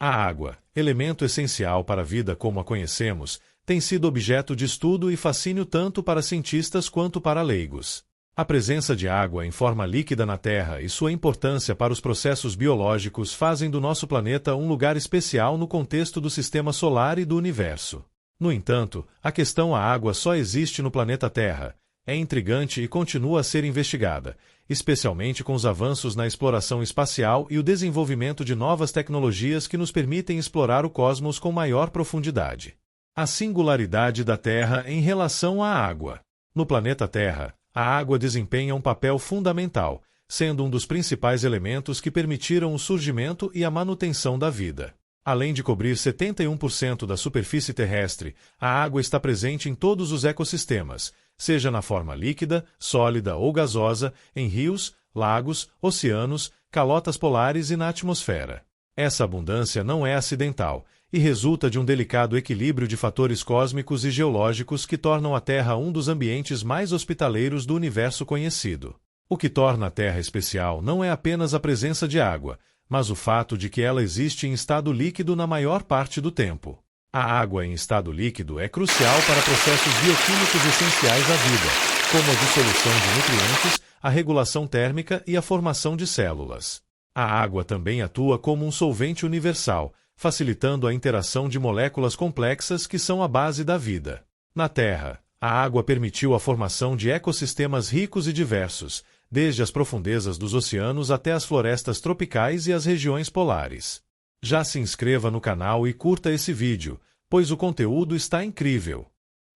A água, elemento essencial para a vida como a conhecemos, tem sido objeto de estudo e fascínio tanto para cientistas quanto para leigos. A presença de água em forma líquida na Terra e sua importância para os processos biológicos fazem do nosso planeta um lugar especial no contexto do Sistema Solar e do Universo. No entanto, a questão a água só existe no planeta Terra é intrigante e continua a ser investigada, especialmente com os avanços na exploração espacial e o desenvolvimento de novas tecnologias que nos permitem explorar o cosmos com maior profundidade. A singularidade da Terra em relação à água. No planeta Terra, a água desempenha um papel fundamental, sendo um dos principais elementos que permitiram o surgimento e a manutenção da vida. Além de cobrir 71% da superfície terrestre, a água está presente em todos os ecossistemas, seja na forma líquida, sólida ou gasosa, em rios, lagos, oceanos, calotas polares e na atmosfera. Essa abundância não é acidental e resulta de um delicado equilíbrio de fatores cósmicos e geológicos que tornam a Terra um dos ambientes mais hospitaleiros do universo conhecido. O que torna a Terra especial não é apenas a presença de água, mas o fato de que ela existe em estado líquido na maior parte do tempo. A água em estado líquido é crucial para processos bioquímicos essenciais à vida, como a dissolução de nutrientes, a regulação térmica e a formação de células. A água também atua como um solvente universal, facilitando a interação de moléculas complexas que são a base da vida. Na Terra, a água permitiu a formação de ecossistemas ricos e diversos, desde as profundezas dos oceanos até as florestas tropicais e as regiões polares. Já se inscreva no canal e curta esse vídeo, pois o conteúdo está incrível.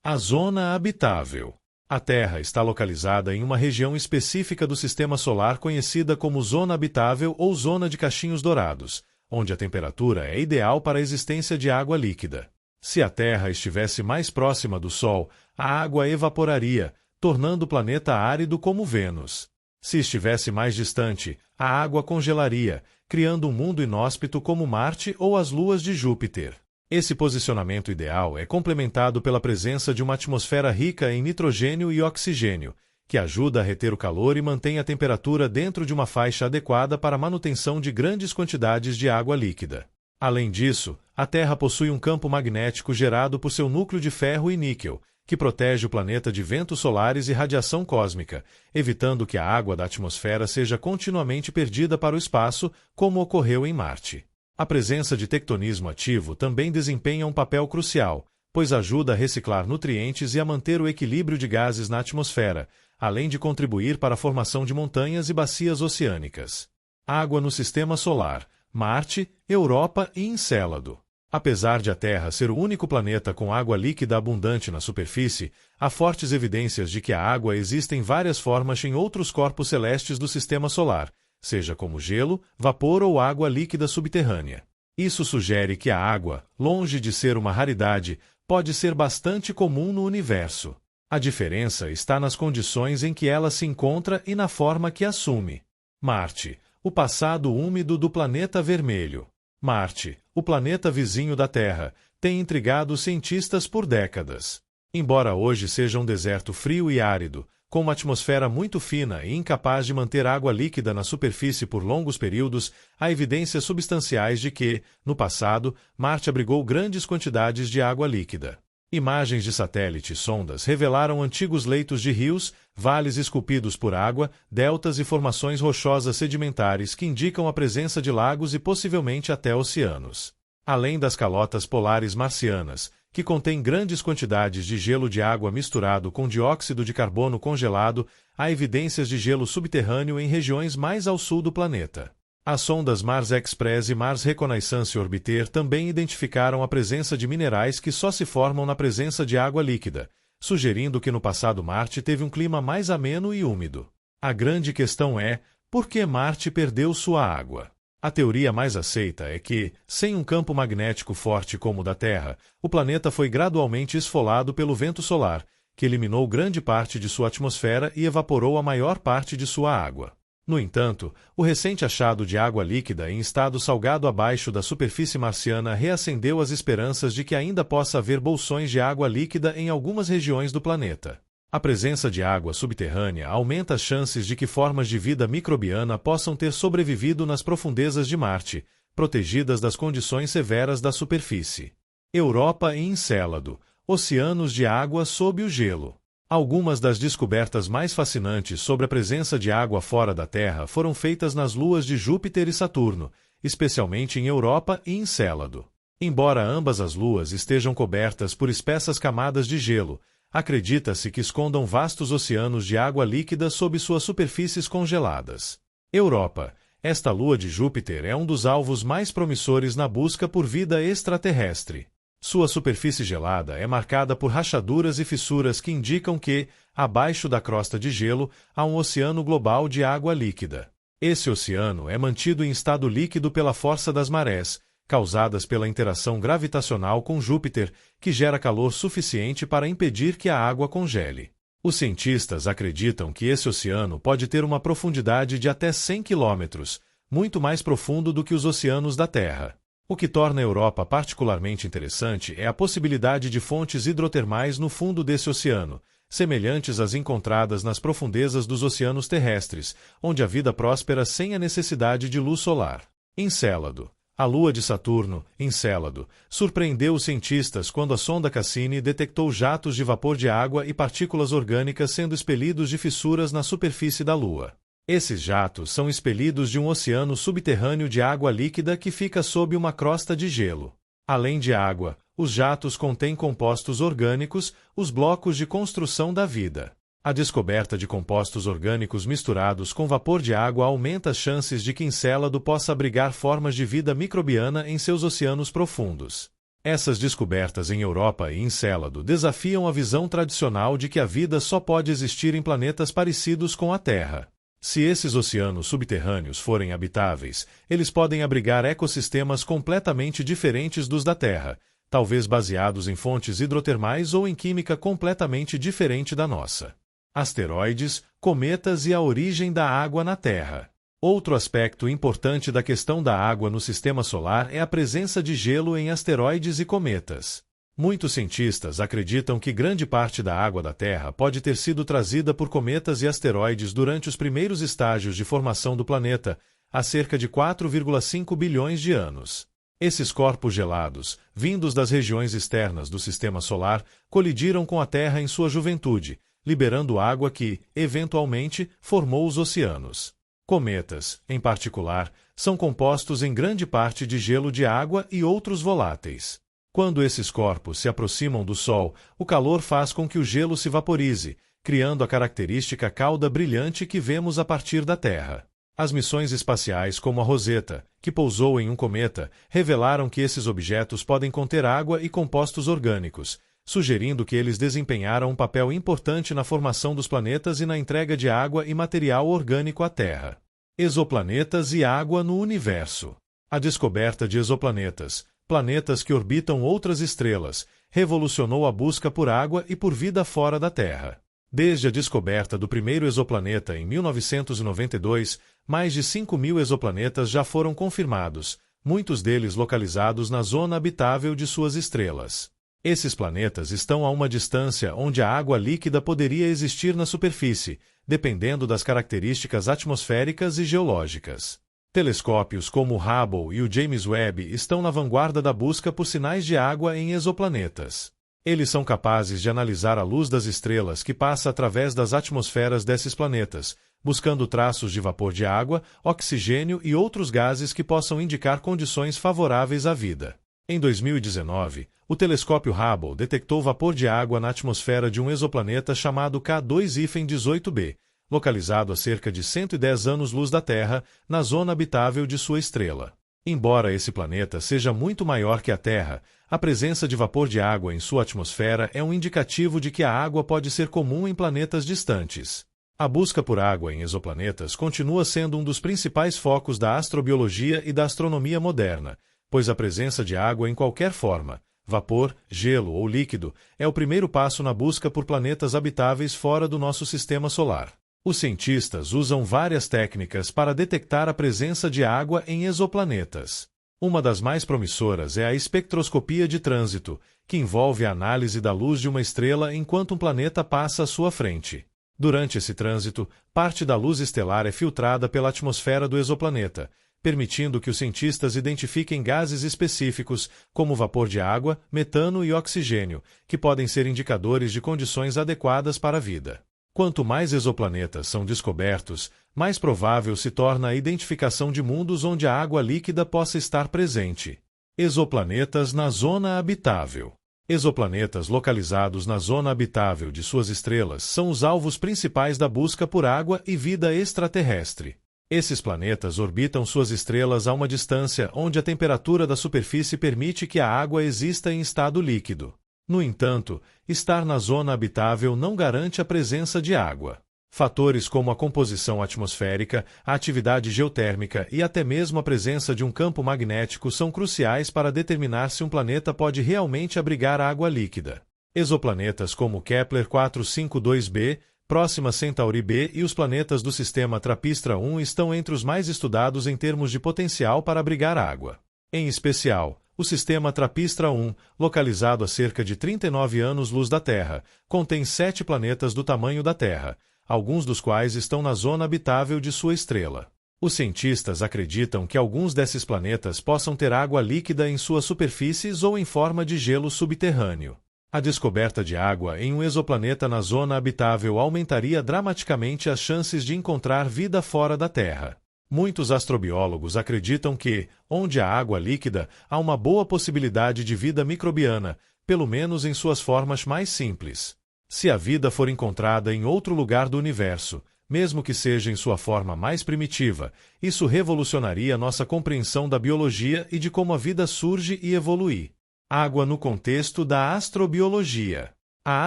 A Zona Habitável. A Terra está localizada em uma região específica do Sistema Solar conhecida como Zona Habitável ou Zona de Cachinhos Dourados, onde a temperatura é ideal para a existência de água líquida. Se a Terra estivesse mais próxima do Sol, a água evaporaria, tornando o planeta árido como Vênus. Se estivesse mais distante, a água congelaria, criando um mundo inóspito como Marte ou as luas de Júpiter. Esse posicionamento ideal é complementado pela presença de uma atmosfera rica em nitrogênio e oxigênio, que ajuda a reter o calor e mantém a temperatura dentro de uma faixa adequada para a manutenção de grandes quantidades de água líquida. Além disso, a Terra possui um campo magnético gerado por seu núcleo de ferro e níquel, que protege o planeta de ventos solares e radiação cósmica, evitando que a água da atmosfera seja continuamente perdida para o espaço, como ocorreu em Marte. A presença de tectonismo ativo também desempenha um papel crucial, pois ajuda a reciclar nutrientes e a manter o equilíbrio de gases na atmosfera, além de contribuir para a formação de montanhas e bacias oceânicas. Água no Sistema Solar, Marte, Europa e Encélado. Apesar de a Terra ser o único planeta com água líquida abundante na superfície, há fortes evidências de que a água existe em várias formas em outros corpos celestes do Sistema Solar, seja como gelo, vapor ou água líquida subterrânea. Isso sugere que a água, longe de ser uma raridade, pode ser bastante comum no universo. A diferença está nas condições em que ela se encontra e na forma que assume. Marte, o passado úmido do planeta vermelho. Marte, o planeta vizinho da Terra, tem intrigado os cientistas por décadas. Embora hoje seja um deserto frio e árido, com uma atmosfera muito fina e incapaz de manter água líquida na superfície por longos períodos, há evidências substanciais de que, no passado, Marte abrigou grandes quantidades de água líquida. Imagens de satélite e sondas revelaram antigos leitos de rios, vales esculpidos por água, deltas e formações rochosas sedimentares que indicam a presença de lagos e possivelmente até oceanos. Além das calotas polares marcianas, que contêm grandes quantidades de gelo de água misturado com dióxido de carbono congelado, há evidências de gelo subterrâneo em regiões mais ao sul do planeta. As sondas Mars Express e Mars Reconnaissance Orbiter também identificaram a presença de minerais que só se formam na presença de água líquida, sugerindo que no passado Marte teve um clima mais ameno e úmido. A grande questão é, por que Marte perdeu sua água? A teoria mais aceita é que, sem um campo magnético forte como o da Terra, o planeta foi gradualmente esfolado pelo vento solar, que eliminou grande parte de sua atmosfera e evaporou a maior parte de sua água. No entanto, o recente achado de água líquida em estado salgado abaixo da superfície marciana reacendeu as esperanças de que ainda possa haver bolsões de água líquida em algumas regiões do planeta. A presença de água subterrânea aumenta as chances de que formas de vida microbiana possam ter sobrevivido nas profundezas de Marte, protegidas das condições severas da superfície. Europa e Encélado, oceanos de água sob o gelo. Algumas das descobertas mais fascinantes sobre a presença de água fora da Terra foram feitas nas luas de Júpiter e Saturno, especialmente em Europa e Encélado. Embora ambas as luas estejam cobertas por espessas camadas de gelo, acredita-se que escondam vastos oceanos de água líquida sob suas superfícies congeladas. Europa. Esta lua de Júpiter é um dos alvos mais promissores na busca por vida extraterrestre. Sua superfície gelada é marcada por rachaduras e fissuras que indicam que, abaixo da crosta de gelo, há um oceano global de água líquida. Esse oceano é mantido em estado líquido pela força das marés, causadas pela interação gravitacional com Júpiter, que gera calor suficiente para impedir que a água congele. Os cientistas acreditam que esse oceano pode ter uma profundidade de até 100 quilômetros, muito mais profundo do que os oceanos da Terra. O que torna a Europa particularmente interessante é a possibilidade de fontes hidrotermais no fundo desse oceano, semelhantes às encontradas nas profundezas dos oceanos terrestres, onde a vida próspera sem a necessidade de luz solar. Encélado. A lua de Saturno, Encélado, surpreendeu os cientistas quando a sonda Cassini detectou jatos de vapor de água e partículas orgânicas sendo expelidos de fissuras na superfície da Lua. Esses jatos são expelidos de um oceano subterrâneo de água líquida que fica sob uma crosta de gelo. Além de água, os jatos contêm compostos orgânicos, os blocos de construção da vida. A descoberta de compostos orgânicos misturados com vapor de água aumenta as chances de que Encélado possa abrigar formas de vida microbiana em seus oceanos profundos. Essas descobertas em Europa e Encélado desafiam a visão tradicional de que a vida só pode existir em planetas parecidos com a Terra. Se esses oceanos subterrâneos forem habitáveis, eles podem abrigar ecossistemas completamente diferentes dos da Terra, talvez baseados em fontes hidrotermais ou em química completamente diferente da nossa. Asteroides, cometas e a origem da água na Terra. Outro aspecto importante da questão da água no sistema solar é a presença de gelo em asteroides e cometas. Muitos cientistas acreditam que grande parte da água da Terra pode ter sido trazida por cometas e asteroides durante os primeiros estágios de formação do planeta, há cerca de 4,5 bilhões de anos. Esses corpos gelados, vindos das regiões externas do sistema solar, colidiram com a Terra em sua juventude, liberando água que, eventualmente, formou os oceanos. Cometas, em particular, são compostos em grande parte de gelo de água e outros voláteis. Quando esses corpos se aproximam do Sol, o calor faz com que o gelo se vaporize, criando a característica cauda brilhante que vemos a partir da Terra. As missões espaciais como a Rosetta, que pousou em um cometa, revelaram que esses objetos podem conter água e compostos orgânicos, sugerindo que eles desempenharam um papel importante na formação dos planetas e na entrega de água e material orgânico à Terra. Exoplanetas e água no universo. A descoberta de exoplanetas, planetas que orbitam outras estrelas, revolucionou a busca por água e por vida fora da Terra. Desde a descoberta do primeiro exoplaneta em 1992, mais de 5.000 exoplanetas já foram confirmados, muitos deles localizados na zona habitável de suas estrelas. Esses planetas estão a uma distância onde a água líquida poderia existir na superfície, dependendo das características atmosféricas e geológicas. Telescópios como o Hubble e o James Webb estão na vanguarda da busca por sinais de água em exoplanetas. Eles são capazes de analisar a luz das estrelas que passa através das atmosferas desses planetas, buscando traços de vapor de água, oxigênio e outros gases que possam indicar condições favoráveis à vida. Em 2019, o telescópio Hubble detectou vapor de água na atmosfera de um exoplaneta chamado K2-18b, localizado a cerca de 110 anos-luz da Terra, na zona habitável de sua estrela. Embora esse planeta seja muito maior que a Terra, a presença de vapor de água em sua atmosfera é um indicativo de que a água pode ser comum em planetas distantes. A busca por água em exoplanetas continua sendo um dos principais focos da astrobiologia e da astronomia moderna, pois a presença de água em qualquer forma, vapor, gelo ou líquido, é o primeiro passo na busca por planetas habitáveis fora do nosso sistema solar. Os cientistas usam várias técnicas para detectar a presença de água em exoplanetas. Uma das mais promissoras é a espectroscopia de trânsito, que envolve a análise da luz de uma estrela enquanto um planeta passa à sua frente. Durante esse trânsito, parte da luz estelar é filtrada pela atmosfera do exoplaneta, permitindo que os cientistas identifiquem gases específicos, como vapor de água, metano e oxigênio, que podem ser indicadores de condições adequadas para a vida. Quanto mais exoplanetas são descobertos, mais provável se torna a identificação de mundos onde a água líquida possa estar presente. Exoplanetas na zona habitável. Exoplanetas localizados na zona habitável de suas estrelas são os alvos principais da busca por água e vida extraterrestre. Esses planetas orbitam suas estrelas a uma distância onde a temperatura da superfície permite que a água exista em estado líquido. No entanto, estar na zona habitável não garante a presença de água. Fatores como a composição atmosférica, a atividade geotérmica e até mesmo a presença de um campo magnético são cruciais para determinar se um planeta pode realmente abrigar água líquida. Exoplanetas como Kepler 452b, Próxima Centauri b e os planetas do sistema TRAPPIST-1 estão entre os mais estudados em termos de potencial para abrigar água. Em especial, o sistema TRAPPIST-1, localizado a cerca de 39 anos-luz da Terra, contém 7 planetas do tamanho da Terra, alguns dos quais estão na zona habitável de sua estrela. Os cientistas acreditam que alguns desses planetas possam ter água líquida em suas superfícies ou em forma de gelo subterrâneo. A descoberta de água em um exoplaneta na zona habitável aumentaria dramaticamente as chances de encontrar vida fora da Terra. Muitos astrobiólogos acreditam que, onde há água líquida, há uma boa possibilidade de vida microbiana, pelo menos em suas formas mais simples. Se a vida for encontrada em outro lugar do universo, mesmo que seja em sua forma mais primitiva, isso revolucionaria nossa compreensão da biologia e de como a vida surge e evolui. Água no contexto da astrobiologia. A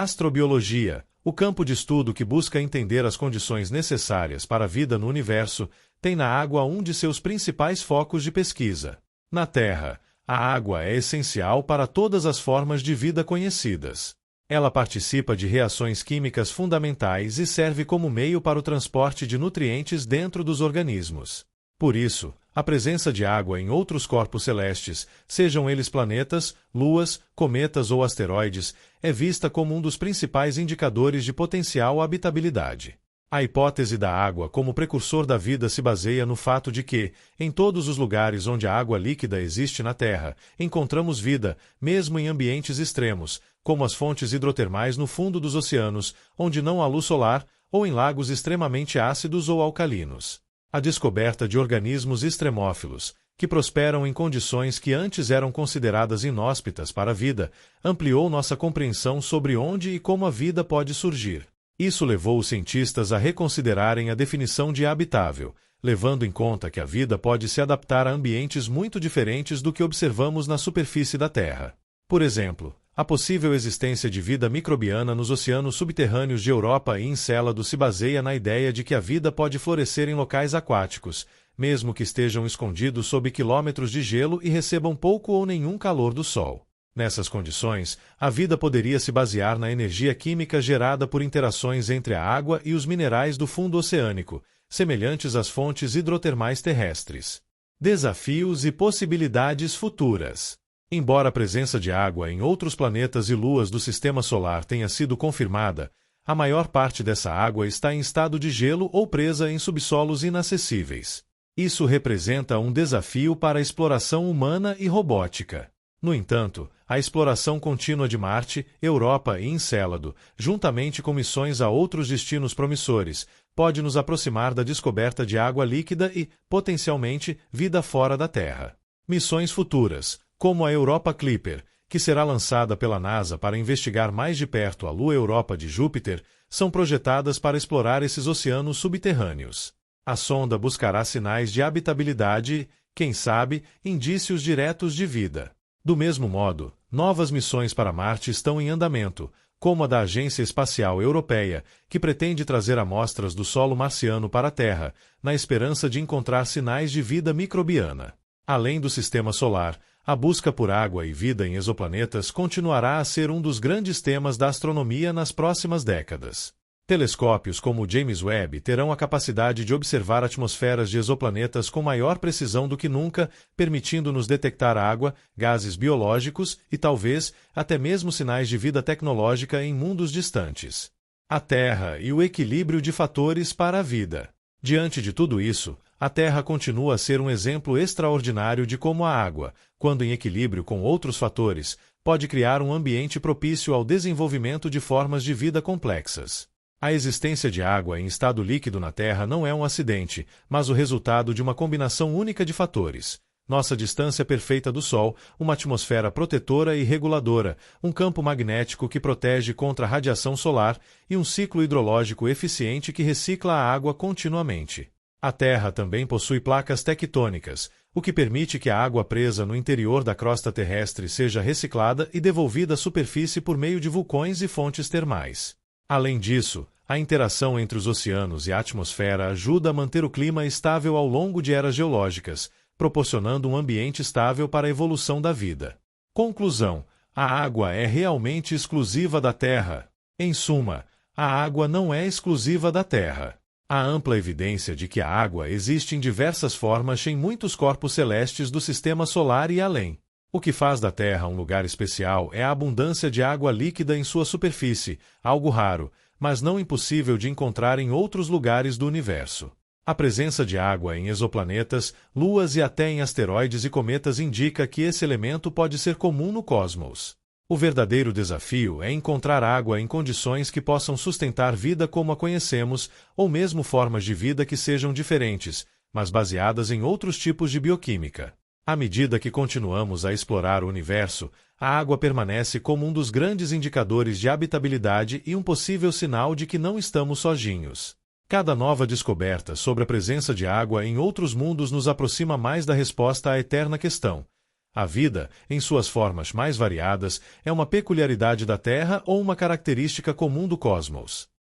astrobiologia, o campo de estudo que busca entender as condições necessárias para a vida no universo, tem na água um de seus principais focos de pesquisa. Na Terra, a água é essencial para todas as formas de vida conhecidas. Ela participa de reações químicas fundamentais e serve como meio para o transporte de nutrientes dentro dos organismos. Por isso, a presença de água em outros corpos celestes, sejam eles planetas, luas, cometas ou asteroides, é vista como um dos principais indicadores de potencial habitabilidade. A hipótese da água como precursor da vida se baseia no fato de que, em todos os lugares onde a água líquida existe na Terra, encontramos vida, mesmo em ambientes extremos, como as fontes hidrotermais no fundo dos oceanos, onde não há luz solar, ou em lagos extremamente ácidos ou alcalinos. A descoberta de organismos extremófilos, que prosperam em condições que antes eram consideradas inóspitas para a vida, ampliou nossa compreensão sobre onde e como a vida pode surgir. Isso levou os cientistas a reconsiderarem a definição de habitável, levando em conta que a vida pode se adaptar a ambientes muito diferentes do que observamos na superfície da Terra. Por exemplo, a possível existência de vida microbiana nos oceanos subterrâneos de Europa e Encélado se baseia na ideia de que a vida pode florescer em locais aquáticos, mesmo que estejam escondidos sob quilômetros de gelo e recebam pouco ou nenhum calor do Sol. Nessas condições, a vida poderia se basear na energia química gerada por interações entre a água e os minerais do fundo oceânico, semelhantes às fontes hidrotermais terrestres. Desafios e possibilidades futuras. Embora a presença de água em outros planetas e luas do Sistema Solar tenha sido confirmada, a maior parte dessa água está em estado de gelo ou presa em subsolos inacessíveis. Isso representa um desafio para a exploração humana e robótica. No entanto, a exploração contínua de Marte, Europa e Encélado, juntamente com missões a outros destinos promissores, pode nos aproximar da descoberta de água líquida e, potencialmente, vida fora da Terra. Missões futuras, como a Europa Clipper, que será lançada pela NASA para investigar mais de perto a Lua Europa de Júpiter, são projetadas para explorar esses oceanos subterrâneos. A sonda buscará sinais de habitabilidade e, quem sabe, indícios diretos de vida. Do mesmo modo, novas missões para Marte estão em andamento, como a da Agência Espacial Europeia, que pretende trazer amostras do solo marciano para a Terra, na esperança de encontrar sinais de vida microbiana. Além do Sistema Solar, a busca por água e vida em exoplanetas continuará a ser um dos grandes temas da astronomia nas próximas décadas. Telescópios como o James Webb terão a capacidade de observar atmosferas de exoplanetas com maior precisão do que nunca, permitindo-nos detectar água, gases biológicos e, talvez, até mesmo sinais de vida tecnológica em mundos distantes. A Terra e o equilíbrio de fatores para a vida. Diante de tudo isso, a Terra continua a ser um exemplo extraordinário de como a água, quando em equilíbrio com outros fatores, pode criar um ambiente propício ao desenvolvimento de formas de vida complexas. A existência de água em estado líquido na Terra não é um acidente, mas o resultado de uma combinação única de fatores. Nossa distância perfeita do Sol, uma atmosfera protetora e reguladora, um campo magnético que protege contra a radiação solar e um ciclo hidrológico eficiente que recicla a água continuamente. A Terra também possui placas tectônicas, o que permite que a água presa no interior da crosta terrestre seja reciclada e devolvida à superfície por meio de vulcões e fontes termais. Além disso, a interação entre os oceanos e a atmosfera ajuda a manter o clima estável ao longo de eras geológicas, proporcionando um ambiente estável para a evolução da vida. Conclusão: a água é realmente exclusiva da Terra. Em suma, a água não é exclusiva da Terra. Há ampla evidência de que a água existe em diversas formas em muitos corpos celestes do sistema solar e além. O que faz da Terra um lugar especial é a abundância de água líquida em sua superfície, algo raro, mas não impossível de encontrar em outros lugares do universo. A presença de água em exoplanetas, luas e até em asteroides e cometas indica que esse elemento pode ser comum no cosmos. O verdadeiro desafio é encontrar água em condições que possam sustentar vida como a conhecemos, ou mesmo formas de vida que sejam diferentes, mas baseadas em outros tipos de bioquímica. À medida que continuamos a explorar o universo, a água permanece como um dos grandes indicadores de habitabilidade e um possível sinal de que não estamos sozinhos. Cada nova descoberta sobre a presença de água em outros mundos nos aproxima mais da resposta à eterna questão: a vida, em suas formas mais variadas, é uma peculiaridade da Terra ou uma característica comum do cosmos?